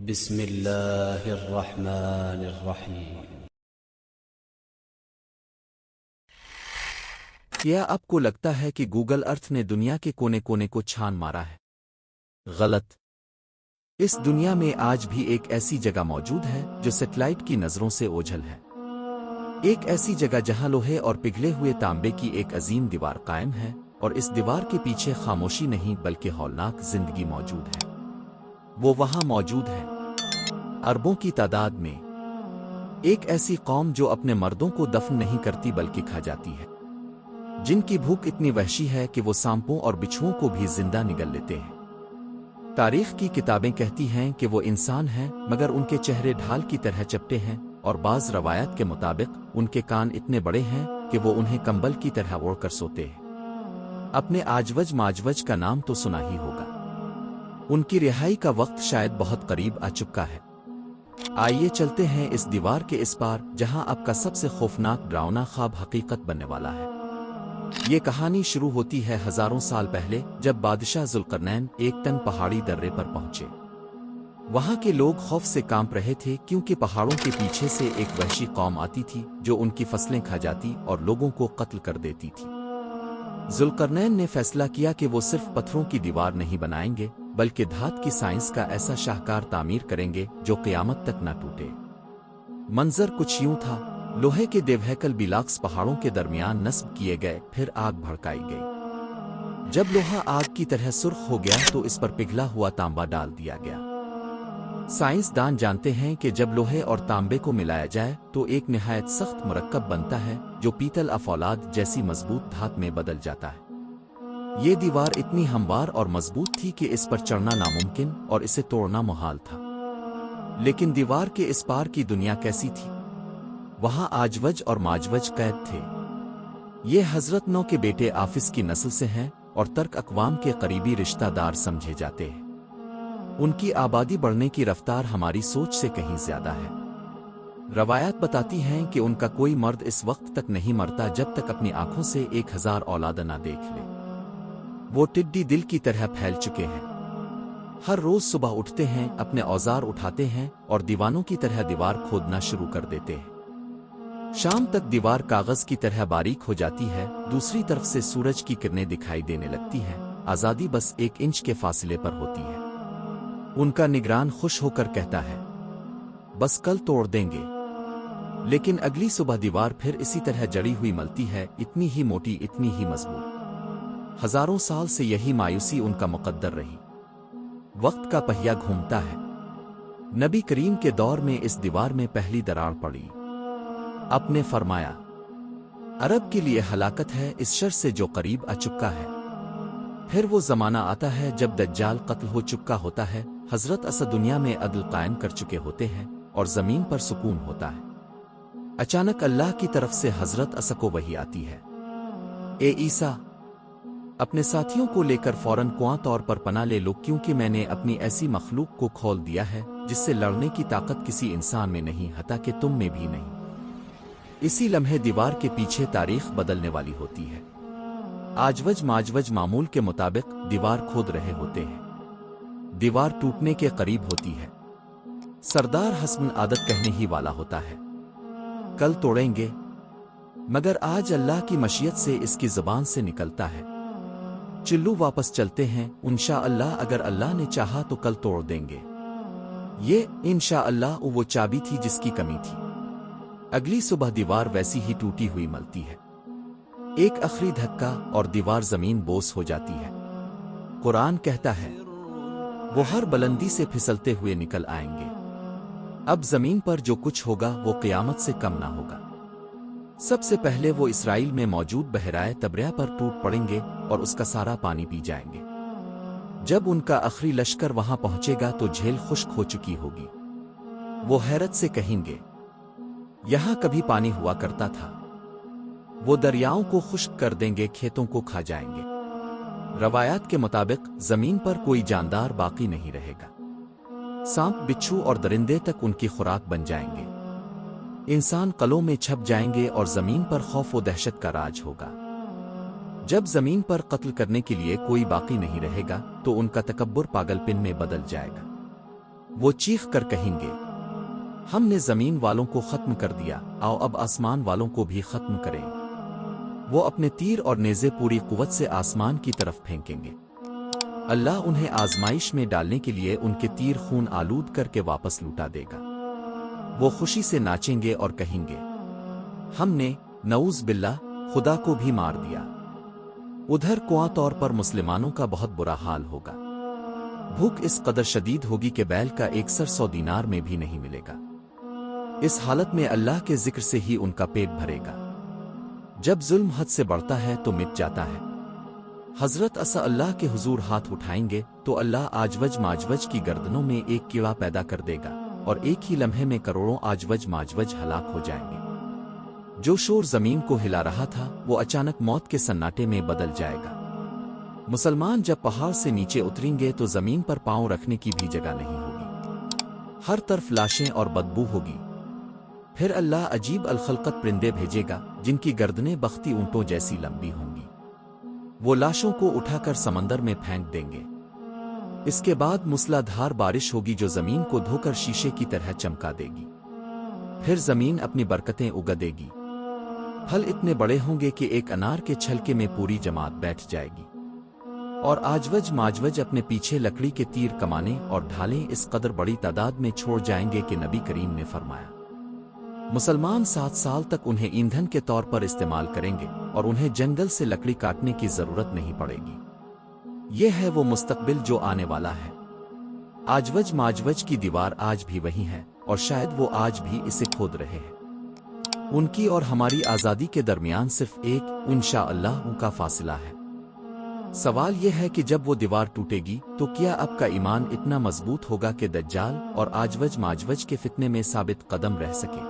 بسم اللہ الرحمن الرحیم۔ کیا آپ کو لگتا ہے کہ گوگل ارتھ نے دنیا کے کونے کونے کو چھان مارا ہے؟ غلط۔ اس دنیا میں آج بھی ایک ایسی جگہ موجود ہے جو سیٹلائٹ کی نظروں سے اوجھل ہے۔ ایک ایسی جگہ جہاں لوہے اور پگھلے ہوئے تانبے کی ایک عظیم دیوار قائم ہے، اور اس دیوار کے پیچھے خاموشی نہیں بلکہ ہولناک زندگی موجود ہے۔ وہ وہاں موجود ہے، اربوں کی تعداد میں۔ ایک ایسی قوم جو اپنے مردوں کو دفن نہیں کرتی بلکہ کھا جاتی ہے، جن کی بھوک اتنی وحشی ہے کہ وہ سانپوں اور بچھوؤں کو بھی زندہ نگل لیتے ہیں۔ تاریخ کی کتابیں کہتی ہیں کہ وہ انسان ہیں، مگر ان کے چہرے ڈھال کی طرح چپٹے ہیں، اور بعض روایات کے مطابق ان کے کان اتنے بڑے ہیں کہ وہ انہیں کمبل کی طرح اوڑھ کر سوتے ہیں۔ اپنے آجوج ماجوج کا نام تو سنا ہی ہوگا۔ ان کی رہائی کا وقت شاید بہت قریب آ چکا ہے۔ آئیے چلتے ہیں اس دیوار کے اس پار، جہاں آپ کا سب سے خوفناک ڈراؤنا خواب حقیقت بننے والا ہے۔ یہ کہانی شروع ہوتی ہے ہزاروں سال پہلے، جب بادشاہ ذوالقرنین ایک تنگ پہاڑی درے پر پہنچے۔ وہاں کے لوگ خوف سے کانپ رہے تھے، کیونکہ پہاڑوں کے پیچھے سے ایک وحشی قوم آتی تھی جو ان کی فصلیں کھا جاتی اور لوگوں کو قتل کر دیتی تھی۔ ذوالقرنین نے فیصلہ کیا کہ وہ صرف پتھروں کی دیوار نہیں بنائیں گے، بلکہ دھات کی سائنس کا ایسا شاہکار تعمیر کریں گے جو قیامت تک نہ ٹوٹے۔ منظر کچھ یوں تھا: لوہے کے دیوہیکل بلاکس پہاڑوں کے درمیان نصب کیے گئے، پھر آگ بھڑکائی گئی۔ جب لوہا آگ کی طرح سرخ ہو گیا تو اس پر پگھلا ہوا تانبا ڈال دیا گیا۔ سائنس دان جانتے ہیں کہ جب لوہے اور تانبے کو ملایا جائے تو ایک نہایت سخت مرکب بنتا ہے جو پیتل فولاد جیسی مضبوط دھات میں بدل جاتا ہے۔ یہ دیوار اتنی ہموار اور مضبوط تھی کہ اس پر چڑھنا ناممکن اور اسے توڑنا محال تھا۔ لیکن دیوار کے اس پار کی دنیا کیسی تھی؟ وہاں آجوج اور ماجوج قید تھے۔ یہ حضرت نو کے بیٹے آفس کی نسل سے ہیں اور ترک اقوام کے قریبی رشتہ دار سمجھے جاتے ہیں۔ ان کی آبادی بڑھنے کی رفتار ہماری سوچ سے کہیں زیادہ ہے۔ روایات بتاتی ہیں کہ ان کا کوئی مرد اس وقت تک نہیں مرتا جب تک اپنی آنکھوں سے 1000 اولاد نہ دیکھ لے۔ وہ ٹڈی دل کی طرح پھیل چکے ہیں۔ ہر روز صبح اٹھتے ہیں، اپنے اوزار اٹھاتے ہیں اور دیوانوں کی طرح دیوار کھودنا شروع کر دیتے ہیں۔ شام تک دیوار کاغذ کی طرح باریک ہو جاتی ہے، دوسری طرف سے سورج کی کرنیں دکھائی دینے لگتی ہیں۔ آزادی بس 1 انچ کے فاصلے پر ہوتی ہے۔ ان کا نگران خوش ہو کر کہتا ہے، بس کل توڑ دیں گے۔ لیکن اگلی صبح دیوار پھر اسی طرح جڑی ہوئی ملتی ہے، اتنی ہی موٹی، اتنی ہی مضبوط۔ ہزاروں سال سے یہی مایوسی ان کا مقدر رہی۔ وقت کا پہیہ گھومتا ہے۔ نبی کریم کے دور میں اس دیوار میں پہلی دراڑ پڑی۔ آپ نے فرمایا، عرب کے لیے ہلاکت ہے اس شر سے جو قریب آ چکا ہے۔ پھر وہ زمانہ آتا ہے جب دجال قتل ہو چکا ہوتا ہے، حضرت عیسیٰ دنیا میں عدل قائم کر چکے ہوتے ہیں، اور زمین پر سکون ہوتا ہے۔ اچانک اللہ کی طرف سے حضرت عیسیٰ کو وحی آتی ہے، اے عیسیٰ، اپنے ساتھیوں کو لے کر فوراً کواں طور پر پناہ لے لو، کیونکہ میں نے اپنی ایسی مخلوق کو کھول دیا ہے جس سے لڑنے کی طاقت کسی انسان میں نہیں، حتیٰ کہ تم میں بھی نہیں۔ اسی لمحے دیوار کے پیچھے تاریخ بدلنے والی ہوتی ہے۔ آجوج ماجوج معمول کے مطابق دیوار کھود رہے ہوتے ہیں۔ دیوار ٹوٹنے کے قریب ہوتی ہے۔ سردار حسن عادت کہنے ہی والا ہوتا ہے، کل توڑیں گے، مگر آج اللہ کی مشیت سے اس کی زبان سے نکلتا ہے، چلو واپس چلتے ہیں، انشاءاللہ اگر اللہ نے چاہا تو کل توڑ دیں گے۔ یہ انشاءاللہ وہ چابی تھی جس کی کمی تھی۔ اگلی صبح دیوار ویسی ہی ٹوٹی ہوئی ملتی ہے۔ ایک آخری دھکا اور دیوار زمین بوس ہو جاتی ہے۔ قرآن کہتا ہے، وہ ہر بلندی سے پھسلتے ہوئے نکل آئیں گے۔ اب زمین پر جو کچھ ہوگا وہ قیامت سے کم نہ ہوگا۔ سب سے پہلے وہ اسرائیل میں موجود بحیرہ طبریہ پر ٹوٹ پڑیں گے اور اس کا سارا پانی پی جائیں گے۔ جب ان کا آخری لشکر وہاں پہنچے گا تو جھیل خشک ہو چکی ہوگی۔ وہ حیرت سے کہیں گے، یہاں کبھی پانی ہوا کرتا تھا۔ وہ دریاؤں کو خشک کر دیں گے، کھیتوں کو کھا جائیں گے۔ روایات کے مطابق زمین پر کوئی جاندار باقی نہیں رہے گا۔ سانپ، بچھو اور درندے تک ان کی خوراک بن جائیں گے۔ انسان قلعوں میں چھپ جائیں گے اور زمین پر خوف و دہشت کا راج ہوگا۔ جب زمین پر قتل کرنے کے لیے کوئی باقی نہیں رہے گا تو ان کا تکبر پاگل پن میں بدل جائے گا۔ وہ چیخ کر کہیں گے، ہم نے زمین والوں کو ختم کر دیا، آؤ اب آسمان والوں کو بھی ختم کریں۔ وہ اپنے تیر اور نیزے پوری قوت سے آسمان کی طرف پھینکیں گے۔ اللہ انہیں آزمائش میں ڈالنے کے لیے ان کے تیر خون آلود کر کے واپس لوٹا دے گا۔ وہ خوشی سے ناچیں گے اور کہیں گے، ہم نے نعوذ باللہ خدا کو بھی مار دیا۔ ادھر قواں طور پر مسلمانوں کا بہت برا حال ہوگا۔ بھوک اس قدر شدید ہوگی کہ بیل کا 100 دینار میں بھی نہیں ملے گا۔ اس حالت میں اللہ کے ذکر سے ہی ان کا پیٹ بھرے گا۔ جب ظلم حد سے بڑھتا ہے تو مٹ جاتا ہے۔ حضرت عیسیٰ اللہ کے حضور ہاتھ اٹھائیں گے تو اللہ آجوج ماجوج کی گردنوں میں ایک کیڑا پیدا کر دے گا، اور ایک ہی لمحے میں کروڑوں آجوج ماجوج ہلاک ہو جائیں گے۔ جو شور زمین کو ہلا رہا تھا وہ اچانک موت کے سناٹے میں بدل جائے گا۔ مسلمان جب پہاڑ سے نیچے اتریں گے تو زمین پر پاؤں رکھنے کی بھی جگہ نہیں ہوگی، ہر طرف لاشیں اور بدبو ہوگی۔ پھر اللہ عجیب الخلقت پرندے بھیجے گا جن کی گردنیں بختی اونٹوں جیسی لمبی ہوں گی۔ وہ لاشوں کو اٹھا کر سمندر میں پھینک دیں گے۔ اس کے بعد موسلا دھار بارش ہوگی جو زمین کو دھو کر شیشے کی طرح چمکا دے گی۔ پھر زمین اپنی برکتیں اگا دے گی۔ پھل اتنے بڑے ہوں گے کہ ایک انار کے چھلکے میں پوری جماعت بیٹھ جائے گی، اور آجوج ماجوج اپنے پیچھے لکڑی کے تیر کمانے اور ڈھالیں اس قدر بڑی تعداد میں چھوڑ جائیں گے کہ نبی کریم نے فرمایا، مسلمان 7 سال تک انہیں ایندھن کے طور پر استعمال کریں گے اور انہیں جنگل سے لکڑی کاٹنے کی ضرورت نہیں پڑے گی۔ یہ ہے وہ مستقبل جو آنے والا ہے۔ آجوج ماجوج کی دیوار آج بھی وہی ہے، اور شاید وہ آج بھی اسے کھود رہے ہیں۔ ان کی اور ہماری آزادی کے درمیان صرف ایک انشاءاللہ ان کا فاصلہ ہے۔ سوال یہ ہے کہ جب وہ دیوار ٹوٹے گی تو کیا آپ کا ایمان اتنا مضبوط ہوگا کہ دجال اور آجوج ماجوج کے فتنے میں ثابت قدم رہ سکے؟